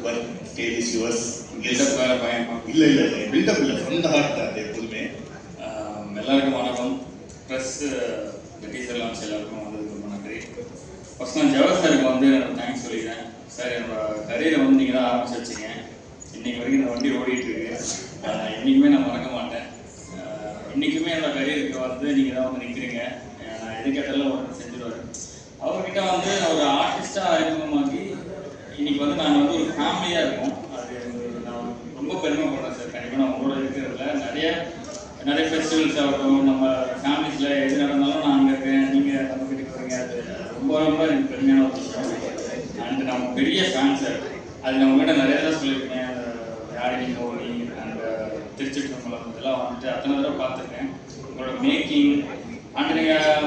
but stage is yours. Buildup வேறு பயமா? இல்லை இல்லை, பில்டப் இல்லை, ஃப்ரம் த ஹார்ட் தான் எப்போதுமே. எல்லாருக்கும் வணக்கம். ப்ரெஸ் டீசர் லான்ச் எல்லாருக்கும் வந்ததுக்கு ரொம்ப நன்றி. ஃபர்ஸ்ட் நான் ஜவஹர் சாருக்கு வந்து எனக்கு தேங்க்ஸ் சொல்லிக்கிறேன். சார் என்னோட கரியரை வந்து நீங்கள் தான் ஆரம்பிச்சு வச்சிங்க. இன்றைக்கி வரைக்கும் இந்த வண்டி ஓடிட்டு இருக்கு. என்றைக்குமே நான் மறக்க மாட்டேன். இன்றைக்குமே என்னோட கரியருக்கு வந்து நீங்கள் தான் வந்து நிற்கிறீங்க. நான் எது கேட்டாலும் உடனே செஞ்சுருவார். அவர்கிட்ட வந்து ஒரு ஆர்டிஸ்டாக அறிமுகமாக்கி இன்றைக்கி வந்து நாங்கள் வந்து ஒரு ஃபேமிலியாக இருக்கோம். அது நான் ரொம்ப பெருமைப்படுறேன் சார். கண்டிப்பாக நான் உங்களோட இருக்கிறதுல நிறைய ஃபெஸ்டிவல்ஸ் ஆகட்டும், நம்ம ஃபேமிலிஸில் எது நடந்தாலும் நான் அங்கே இருக்கேன், நீங்கள் நம்ம வீட்டுக்கு வரீங்க. அது ரொம்ப ரொம்ப எனக்கு பெருமையான ஒரு விஷயம். அண்ட் நம்ம பெரிய ஃபேன் சார். அது நம்ம கிட்ட நிறைய தான் சொல்லியிருக்கேன். யாழினி மோகினி அண்ட் திருச்சிற்றம்பலம் இதெல்லாம் வந்துட்டு அத்தனை தடவை பார்த்துருக்கேன். உங்களோட மேக்கிங் அண்ட் நீங்கள்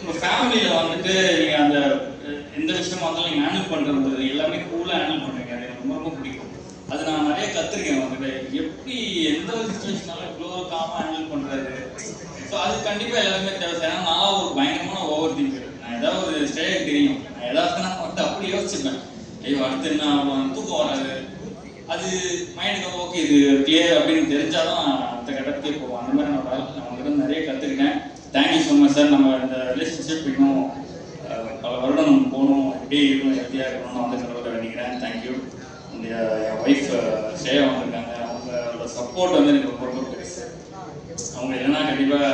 உங்கள் ஃபேமிலியில் வந்துட்டு நீங்கள் அந்த எந்த விஷயமா இருந்தாலும் நீங்கள் ஹேண்டில் பண்ணுறது எல்லாமே கூலாக ஹேண்டில் பண்ணுறீங்க. அது எனக்கு ரொம்ப ரொம்ப பிடிக்கும். அது நான் நிறைய கற்றுருக்கேன் வந்துட்டு. எப்படி எந்த ஒரு சுச்சுவேஷனாலும் இவ்வளோ காமாக ஹேண்டில் பண்ணுறது. ஸோ அது கண்டிப்பாக எல்லாருமே தேவை சார். ஏன்னா நான் ஒரு பயங்கரமான ஓவர் திங்கர். நான் ஏதாவது ஒரு ஸ்டேஜ் தெரியும், நான் ஏதாவது நான் வந்து அப்படி யோசிச்சுப்பேன். ஐயோ அடுத்து என்ன ஆகணும், தூக்கம் வராது. அது மைண்டுக்கு ஓகே இது கிளியர் அப்படின்னு தெரிஞ்சாலும் அந்த கட்டத்துக்கே போவோம். அந்த மாதிரி நான் உங்கள்கிட்ட நிறைய கற்றுக்கிட்டேன். Thank you so much sir. நம்ம இந்த ரிலேஷன்ஷிப் இன்னும் பல வருடம் நம்ம போகணும், எப்படி இருக்கணும், ஹெல்த்தியாக இருக்கணும்னு நான் வந்து கடவுளை வேண்டிக்கிறேன். தேங்க்யூ. என் ஒய்ஃப் ஸ்ரேயா வந்திருக்காங்க. அவங்களோட சப்போர்ட் வந்து எனக்கு ரொம்ப ரொம்ப பெருசு. அவங்க இல்லைன்னா கண்டிப்பாக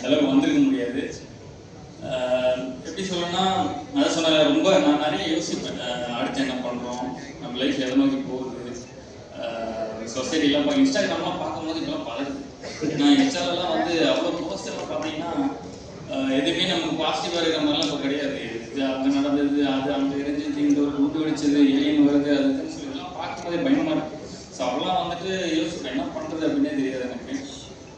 அளவுக்கு வந்திருக்க முடியாது. எப்படி சொல்லணும்னா அதை சொன்ன ரொம்ப நான் நிறைய யோசிப்பேன். அடுத்து என்ன பண்ணுறோம், நம்ம லைஃப் எதை நோக்கி போகுது, சொசைட்டிலாம் இன்ஸ்டாகிராம்லாம் பார்க்கும்போது இப்போலாம் பழகுது. ஏன்னா இன்ஸ்டாலெலாம் வந்து அவ்வளோ போஸ்டெல்லாம் பார்த்தீங்கன்னா எதுவுமே நமக்கு பாசிட்டிவாக இருக்கிற மாதிரிலாம் இப்போ கிடையாது. இது அங்கே நடந்தது, அது அங்கே இருந்துச்சு, இந்த ஒரு குண்டு வெடிச்சது, ஏலியன் வருது, அதுன்னு சொல்லி இதெல்லாம் பார்க்கும்போதே பயமாக இருக்குது. ஸோ அவெல்லாம் வந்துட்டு யோசிப்பேன் என்ன பண்ணுறது அப்படின்னே தெரியாது எனக்கு.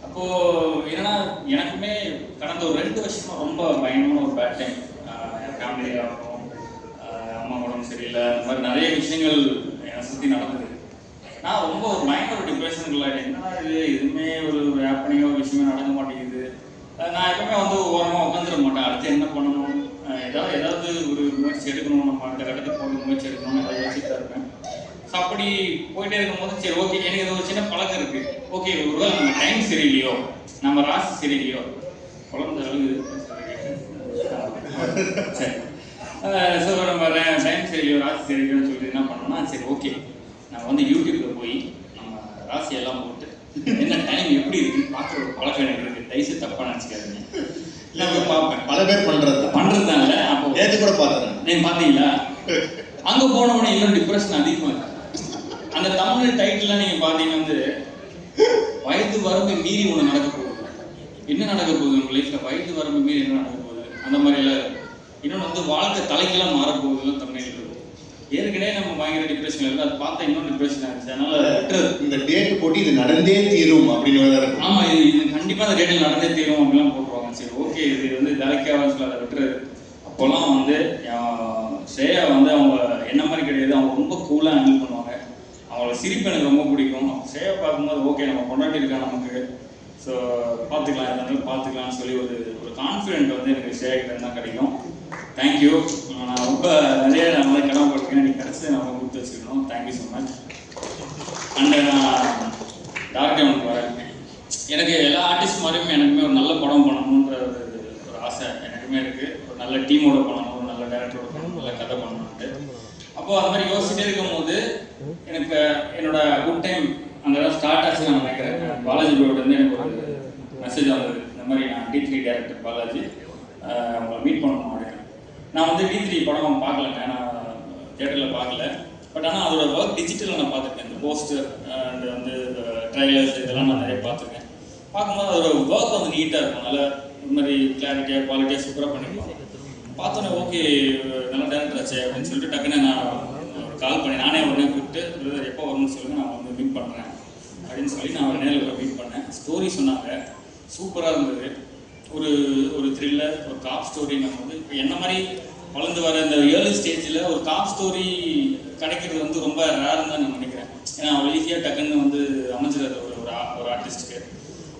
அப்போது என்னன்னா எனக்குமே கடந்த ஒரு 2 வருஷமாக ரொம்ப பயங்கரமான ஒரு பேட் டைம். என் ஃபேமிலியாகட்டும், அம்மா உடம்பு சரியில்லை, இந்த மாதிரி நிறைய விஷயங்கள் என்னை சுற்றி நடந்தது. நான் ரொம்ப ஒரு பயங்கர ஒரு டிப்ரெஷனுக்குள்ளாயிட்டேன். என்னன்னா இது எதுவுமே ஒரு ஹேப்பனிங்கோ ஒரு விஷயமே நடக்க மாட்டேங்குது. நான் எப்பவுமே வந்து ஓரமாக உட்காந்துட மாட்டேன். அடுத்து என்ன பண்ணணும், ஏதாவது ஒரு முயற்சி எடுக்கணும், நம்ம அடுத்த கட்டத்துக்கு போக முயற்சி எடுக்கணும்னு ஏதாவது யோசிச்சுட்டு தான் இருப்பேன். ஸோ அப்படி போயிட்டே இருக்கும்போது சரி ஓகே எனக்கு இது ஒரு சின்ன பழக்கம் இருக்குது. ஓகே ஒருவேளை நம்ம டைம் சரியில்லையோ, நம்ம ராசி சரியில்லையோ, குழந்தை அழுகுது சரி. ஸோ நம்ம டைம் சரியில்லையோ ராசி சரியில்லையோன்னு சொல்லிட்டு என்ன பண்ணோம்னா சரி ஓகே நம்ம வந்து யூடியூப்பில் போய் நம்ம ராசியெல்லாம் போட்டு என்ன டைம் எப்படி இருக்குன்னு பார்க்குற ஒரு பழக்கம் எனக்கு இருக்குது. தயவுசு தப்பாக நினச்சிக்காதீங்க. இல்லை போய் பார்ப்பேன். பல பேர் பண்ணுறது தான் இல்லை. அப்போ நேற்று கூட பார்த்துறேன். நீங்கள் பார்த்தீங்களா? அங்கே போனவுடனே இன்னும் டிப்ரெஷன் அதிகமாக இருக்குது. அந்த தமிழ் டைட்டில்லாம் நீங்கள் பார்த்தீங்கன்னா வந்து வயது வரம்பு மீறி ஒன்று நடக்க போகுது. என்ன நடக்க போகுது உங்கள் லைஃப்பில்? வயது வரம்பு மீறி என்ன நடக்க போகுது அந்த மாதிரியெல்லாம். இன்னொன்று வந்து வாழ்க்கை தலைக்கெல்லாம் மாறப்போகுதுலாம் தமிழ் இருக்குது. ஏற்கனவே நம்ம பயங்கர டிப்ரெஷன் இருக்குது. அது பார்த்தா இன்னும் டிப்ரெஷன் ஆகிடுச்சு. அதனால் இந்த டேட்டு போட்டு இது நடந்தே தீரும் அப்படின்னு. ஆமாம் இது கண்டிப்பாக அந்த டேட்டில் நடந்தே தீரும் அப்படிலாம் போட்டுருவாங்க. சரி ஓகே இது வந்து வேலைக்காக சொல்ல அதை விட்டுறது. அப்போல்லாம் வந்து ஸ்ரேயா வந்து அவங்க என்ன மாதிரி கிடையாது. அவங்க ரொம்ப கூலாக ஹேண்டில் பண்ணுவாங்க. அவங்களோட சிரிப்பு எனக்கு ரொம்ப பிடிக்கும். ஸ்ரேயா பார்க்கும்போது ஓகே நம்ம கொண்டாடி இருக்கா நமக்கு, ஸோ பார்த்துக்கலாம் இருந்தாலும் பார்த்துக்கலாம்னு சொல்லி ஒரு கான்ஃபிடென்ட் வந்து எனக்கு ஸ்ரேயா கிட்ட தான் கிடைக்கும். தேங்க்யூ. நான் ரொம்ப நிறைய நான் கடமைப்பட்டிருக்கேன். நீ கிடச்சி நான் கொடுத்து வச்சுக்கணும். Thank you so much. அண்ட் நான் டார்க் வரேன். எனக்கு எல்லா ஆர்டிஸ்ட் மாதிரியுமே எனக்குமே ஒரு நல்ல படம் பண்ணணுன்ற ஒரு ஆசை எனக்குமே இருக்குது. ஒரு நல்ல டீமோட பண்ணணும், ஒரு நல்ல டேரக்டரோட பண்ணணும், நல்ல கதை பண்ணணுன்ட்டு. அப்போது அந்த மாதிரி யோசிச்சுட்டே இருக்கும்போது எனக்கு என்னோட குட் டைம் அங்கே தான் ஸ்டார்ட் ஆச்சு நான் நினைக்கிறேன். பாலாஜி ப்ரோட்டேருந்து எனக்கு ஒரு மெசேஜ் வந்தது. இந்த மாதிரி நான் D3 டேரக்டர் பாலாஜி அவங்களை மீட் பண்ணணும் அப்படின்னு. நான் வந்து D3 படம் பார்க்கலங்க, நான் தியேட்டரில் பார்க்கல. பட் ஆனால் அதோட ஒர்க் டிஜிட்டலில் நான் பார்த்துருக்கேன். இந்த போஸ்டர் அண்ட் வந்து இந்த ட்ரைலர்ஸ் இதெல்லாம் நான் நிறைய பார்த்துருக்கேன். பார்க்கும்போது அதோட ஒர்க் வந்து நீட்டாக இருக்கும். நல்லா இந்த மாதிரி கிளாரிட்டியாக குவாலிட்டியாக சூப்பராக பண்ணியிருப்பாங்க. பார்த்தோன்னே ஓகே நல்ல டேரக்டர் ஆச்சு அப்படின்னு சொல்லிட்டு டக்குன்னு நான் ஒரு கால் பண்ணி நானே உடனே கூப்பிட்டு எப்போ வரணும்னு சொல்லுங்கள் நான் வந்து மீட் பண்ணுறேன் அப்படின்னு சொல்லி நான் நேரில் போய் மீட் பண்ணேன். ஸ்டோரி சொன்னாங்க, சூப்பராக இருந்தது. ஒரு த்ரில்லர், ஒரு காப் ஸ்டோரி. நம்ம வந்து இப்போ என்ன மாதிரி வளர்ந்து வர இந்த ஏர்லி ஸ்டேஜில் ஒரு காப் ஸ்டோரி கிடைக்கிறது வந்து ரொம்ப ரேர்னு தான் நான் நினைக்கிறேன். ஏன்னா அவ்வளோ ஈஸியாக டக்குன்னு வந்து அமைஞ்சிடாது ஒரு ஆர்டிஸ்ட்டுக்கு.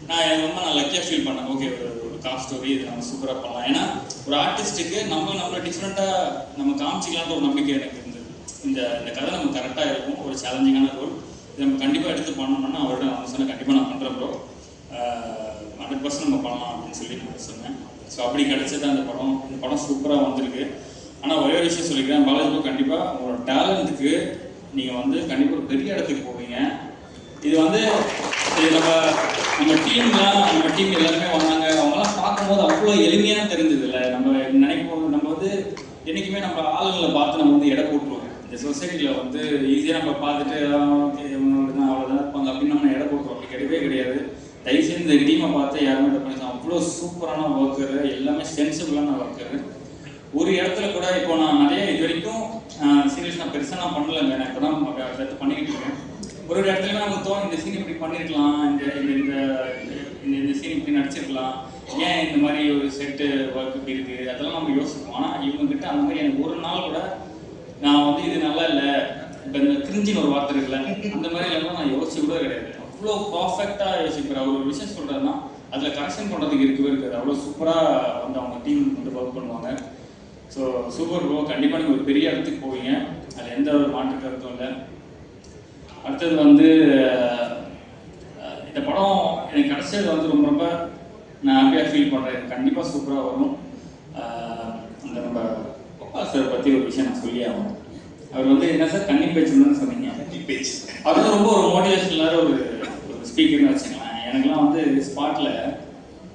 நான் ரொம்ப லக்கியாக ஃபீல் பண்ணேன். ஓகே ஒரு காப் ஸ்டோரி இது நம்ம சூப்பராக பண்ணலாம். ஏன்னா ஒரு ஆர்டிஸ்ட்டுக்கு நம்மளை டிஃப்ரெண்ட்டாக நம்ம காமிச்சிக்கலான்ற ஒரு நம்பிக்கை எனக்கு இருந்தது. இந்த கதை நம்ம கரெக்டாக இருக்கும், ஒரு சேலஞ்சிங்கான ரோல், இது நம்ம கண்டிப்பாக எடுத்து பண்ணணும்னா அவர்கிட்ட நான் சொன்னேன் கண்டிப்பாக நான் பண்ணுறேன் ப்ரோ, 100% நம்ம பண்ணலாம் அப்படின்னு சொல்லி நான் சொன்னேன். ஸோ அப்படி கிடச்சது அந்த படம். இந்த படம் சூப்பராக வந்திருக்கு. ஆனால் ஒரே ஒரு விஷயம் சொல்லிக்கிறேன், பாலாஜி ப்ரோ கண்டிப்பாக உங்களோட டேலண்ட்டுக்கு நீங்கள் வந்து கண்டிப்பாக ஒரு பெரிய இடத்துக்கு போவீங்க. இது வந்து நம்ம டீம் எல்லாருமே வந்தாங்க, அவங்களாம் பார்க்கும்போது அவ்வளோ எளிமையாக தெரிஞ்சது இல்லை. நம்ம நினைக்கும் நம்ம வந்து என்றைக்குமே நம்ம ஆளுங்களை பார்த்து நம்ம வந்து எடை போட்டுருவோம். இந்த சொசைட்டியில் வந்து ஈஸியாக நம்ம பார்த்துட்டு அவ்வளோதான் இருப்பாங்க அப்படின்னு நம்ம எடை போட்டுருவோம். அப்படி கிடையவே கிடையாது. தயவுசெய்து இந்த டீமை பார்த்து யாருமே இதை பண்ணி அவ்வளோ சூப்பரான ஒர்க்கரு, எல்லாமே சென்சிபிளான ஒர்க்கரு. ஒரு இடத்துல கூட இப்போ நான் நிறைய இது வரைக்கும் சீரியஸ் நான் பெருசாக நான் பண்ணலைங்க, நான் இப்போ தான் அடுத்து பண்ணிக்கிட்டு இருக்கேன். ஒரு இடத்துல நமக்கு தோணும் இந்த சீன் இப்படி பண்ணியிருக்கலாம், இந்த சீன் இப்படி நடிச்சிருக்கலாம், ஏன் இந்த மாதிரி ஒரு செட்டு ஒர்க் இப்படி இருக்குது, அதெல்லாம் நம்ம யோசிப்போம். ஆனால் இவங்ககிட்ட அந்த மாதிரி எனக்கு ஒரு நாள் கூட நான் வந்து இது நல்லா இல்லை, இப்போ இந்த கிரிஞ்சின்னு ஒரு வார்த்தை இருக்குல்ல, அந்த மாதிரி எல்லாம் நான் யோசிச்சு கூட கிடையாது. அவ்வளோ பர்ஃபெக்டாக யோசிப்பேன். அவர் ஒரு விஷயம் சொல்கிறதுனா அதில் கரெக்ஷன் பண்ணுறதுக்கு இருக்கவே இருக்காது. அவ்வளோ சூப்பராக வந்து அவங்க டீம் வந்து ஒர்க் பண்ணுவாங்க. ஸோ சூப்பர் ப்ரோ, கண்டிப்பாக நீங்கள் ஒரு பெரிய இடத்துக்கு போவீங்க, அதில் எந்த ஒரு மாற்று கருத்தும் இல்லை. அடுத்தது வந்து இந்த படம் எனக்கு கிடச்சது வந்து ரொம்ப நான் ஹாப்பியாக ஃபீல் பண்ணுறேன். கண்டிப்பாக சூப்பராக வரும். அந்த நம்ம கோபால் சார் பற்றி ஒரு விஷயம் நான் சொல்லி ஆகணும். அவர் வந்து என்ன சார் கன்னி பேச்சுன்னு சொன்னீங்க, பேச்சு அவர் வந்து ரொம்ப ஒரு மோட்டிவேஷனலாக ஒரு ஸ்பீக்கர்னு வச்சுக்கலாம். எனக்குலாம் வந்து ஸ்பாட்டில்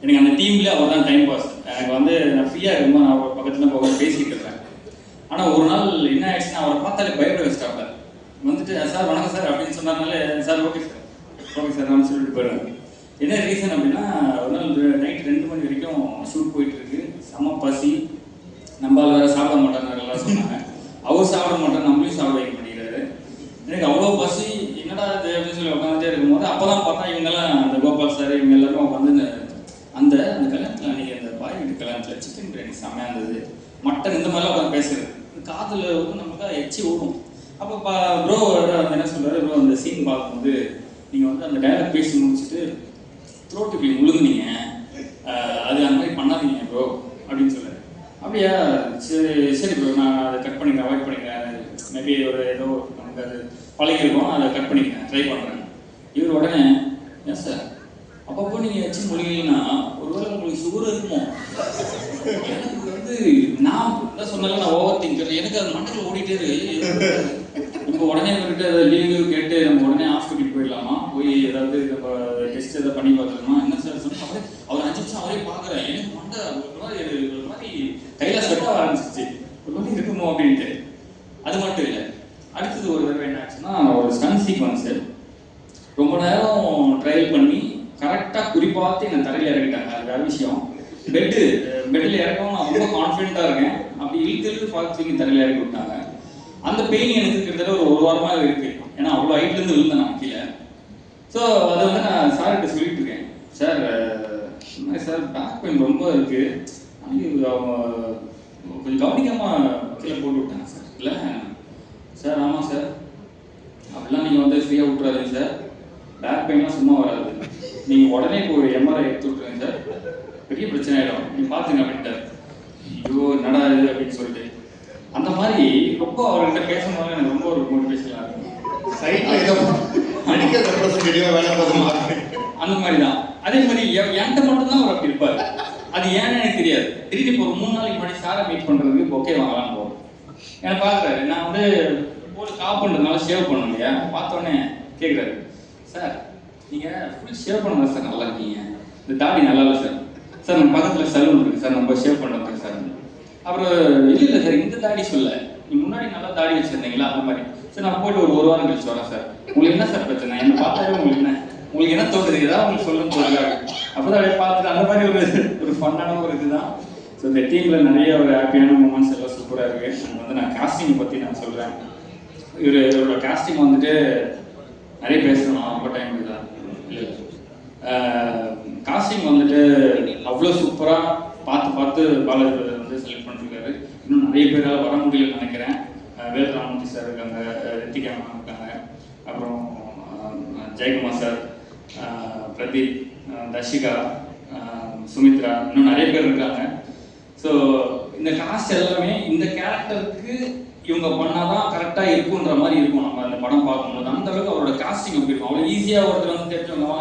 எனக்கு அந்த டீம்லேயே அவர் தான் டைம் பாஸ். எனக்கு வந்து நான் ஃப்ரீயாக இருக்கும்போது நான் அவர் பக்கத்தில் போக பேசிகிட்டு இருப்பேன். ஆனால் ஒரு நாள் என்ன ஆயிடுச்சுன்னா அவரை பார்த்தாலே பயப்பட வச்சிட்டாங்க. வந்துட்டு சார் வணக்கம் சார் அப்படின்னு சொன்னாலே சார் ஓகே சார் நான் சொல்லிட்டு போயிடுவேன். என்ன ரீசன் அப்படின்னா ஒரு நாள் நைட் 2 மணி வரைக்கும் ஷூட் போயிட்டு இருக்கு, செம்ம பசி, நம்மளால் வேறு சாப்பிட மாட்டாங்க எல்லாம் சொன்னாங்க. அவர் சாப்பிட மாட்டார், நம்மளையும் சாப்பிட வைக்க மாட்டேங்கிறாரு. எனக்கு அவ்வளோ பசி, என்னடா இது அப்படின்னு சொல்லி உட்காந்துட்டே இருக்கும்போது அப்போ தான் பார்த்தா இவங்கெல்லாம் அந்த கோபால் சார் இவங்க எல்லாரும் உட்காந்து அந்த கல்யாணத்தில் அன்றைக்கி அந்த பாய் வீட்டு கல்யாணத்தில் சிக்கன் பிரியாணி செம்மையாக இருந்தது, மட்டன் இந்த மாதிரிலாம் உட்காந்து பேசுறது, காதில் வந்து நமக்கு எச்சி ஓடும். அப்போ ப்ரோ என்ன சொல்கிறாரு, ப்ரோ அந்த சீன் பார்க்கும்போது நீங்கள் வந்து அந்த டைலாக் பேசி முடிச்சுட்டு த்ரோட்டு இப்படி முழுங்குனீங்க, அது அந்த மாதிரி பண்ணாதீங்க ப்ரோ அப்படின்னு சொல்கிறார். அப்படியா சரி ப்ரோ, நான் அதை கட் பண்ணிக்கிறேன், அவாய்ட் பண்ணிக்கிறேன், மேபி ஒரு ஏதோ நமக்கு அது பழகிருக்கோம், அதை கட் பண்ணிக்கிறேன், ட்ரை பண்ணுறேன். இவர் உடனே ஏன் சார் அப்பப்போ நீங்கள் வச்சு மொழிங்கன்னா ஒருவேளை உங்களுக்கு சுகர் இருக்குமோ, எனக்கு வந்து நான் என்ன சொன்னாலும் நான் ஓவர் திங்கர், எனக்கு அது மண்டல ஓடிட்டே இருக்கு. நம்ம உடனே வந்துட்டு அதை லீவு கேட்டு நம்ம உடனே ஹாஸ்பிட்டலுக்கு போயிடலாமா, போய் ஏதாவது நம்ம டெஸ்ட் எதாவது பண்ணி பார்த்துக்கலாமா, என்ன சார் சொன்னால் அவர் 5 நிமிஷம் அவரே பார்க்குறேன், எனக்கு மண்டை ஒரு மாதிரி கையில் ஸ்வெட்டாக ஆரம்பிச்சிச்சு, ஒரு மாதிரி இருக்குமோ அப்படின்ட்டு. அது மட்டும் இல்லை, அடுத்தது ஒரு தடவை என்ன ஆச்சுன்னா ஒரு ஸ்டன் சீக்வன்ஸு ரொம்ப நேரம் ட்ரையல் பண்ணி கரெக்டாக குறிப்பாக என்னை தரையில் இறக்கிட்டாங்க. அது வேறு விஷயம். பெட்டில் இறக்கவும் நான் ரொம்ப கான்ஃபிடென்ட்டாக இருக்கேன், அப்படி இழுத்து பார்த்து தரையில் இறக்கி விட்டாங்க. அந்த பெயின் எனக்கு கிட்டத்தட்ட ஒரு வாரமாக இருக்குது, ஏன்னா அவ்வளோ ஹைட்லேருந்து விழுந்தேன் நான் கீழே. ஸோ அதை வந்து நான் சார்கிட்ட சொல்லிட்டு இருக்கேன், சார் சார் பேக் பெயின் ரொம்ப இருக்குது, அவங்க கொஞ்சம் கவனிக்காமல் கீழே போட்டு விட்டாங்க சார். இல்லை சார், ஆமாம் சார், அப்படிலாம் நீங்கள் வந்து ஃப்ரீயாக விட்டுறாதீங்க சார், பேக் பெயின்லாம் சும்மா வராது, நீங்கள் உடனே இப்போ ஒரு எம்ஆர்ஐ எடுத்து விட்ருங்க சார், பெரிய பிரச்சனை ஆகிடும், நீங்கள் பார்த்துங்க அப்படின்ட்டார். ஐயோ என்னடா இது அப்படின்னு சொல்லிட்டு அந்த மாதிரி ரொம்ப அவர்கிட்ட பேசும்போது எனக்கு ரொம்ப ஒரு மோட்டிவேஷனாக இருக்கும். அந்த மாதிரி தான். அதே மாதிரி என்கிட்ட மட்டும்தான் அவர் அப்படி இருப்பார். அது ஏன்னு எனக்கு தெரியாது. திடீர்னு இப்போ ஒரு 3 நாளைக்கு முன்னாடி சாரை மீட் பண்ணுறதுக்கு பொக்கே வாங்கலாம் போகும். எனக்கு பார்க்குறாரு, நான் வந்து ஒரு காப் பண்ணுறதுனால ஷேவ் பண்ணணும் இல்லையா, பார்த்தோன்னே கேட்குறாரு, சார் நீங்கள் ஃபுல் ஷேவ் பண்ணலாம் சார், நல்லா இருக்கீங்க, இந்த தாடி நல்லா இல்லை சார், சார் நம்ம பக்கத்தில் சலூன் இருக்குது சார், நம்ம ஷேவ் பண்ணுறோம் சார். அப்புறம் இல்லை சார் இந்த தாடி சொல்ல, நீ முன்னாடி நல்லா தாடி வச்சுருந்தீங்களா அந்த மாதிரி சார், நான் போய்ட்டு ஒரு வாரம் கழிச்சு வரேன் சார், உங்களுக்கு என்ன சார் பிரச்சனை, என்னை பார்த்தாலே உங்களுக்கு என்ன தோணுது, ஏதாவது உங்களுக்கு சொல்லணும்னு சொல்லுறாங்க. அப்போ தான் அப்படியே பார்த்துட்டு அந்த மாதிரி ஒரு ஃபன்னான ஒரு இதுதான். ஸோ இந்த டீமில் நிறைய ஒரு ஹாப்பியான மூமெண்ட்ஸ் எல்லாம் சூப்பராக இருக்குது. அண்ட் வந்து நான் காஸ்டிங் பற்றி நான் சொல்கிறேன். இவரோட காஸ்டிங் வந்துட்டு நிறைய பேசணும், ரொம்ப டைம் இருக்குதா இல்லை, காஸ்டிங் வந்துட்டு அவ்வளோ சூப்பராக பார்த்து பாலாஜி வந்து செலக்ட் பண்ணிருக்காரு. இன்னும் நிறைய பேரால் வர முடியலன்னு நினைக்கிறேன். வேல்ராமூர்த்தி சார் இருக்காங்க, ரித்திகா மேம் இருக்காங்க, அப்புறம் ஜெயக்குமார் சார், பிரதீப், தர்ஷிகா, சுமித்ரா, இன்னும் நிறைய பேர் இருக்காங்க. ஸோ இந்த இந்த காஸ்ட் எல்லாமே இந்த கேரக்டருக்கு இவங்க பண்ணாதான் கரெக்டாக இருக்குன்ற மாதிரி இருக்கும். நம்ம அந்த படம் பார்க்கும்போது அந்த அளவுக்கு அவரோட காஸ்டிங் அப்படி இருக்கும். அவ்வளோ ஈஸியாக ஒருத்தர் வந்து தெரிஞ்சவங்க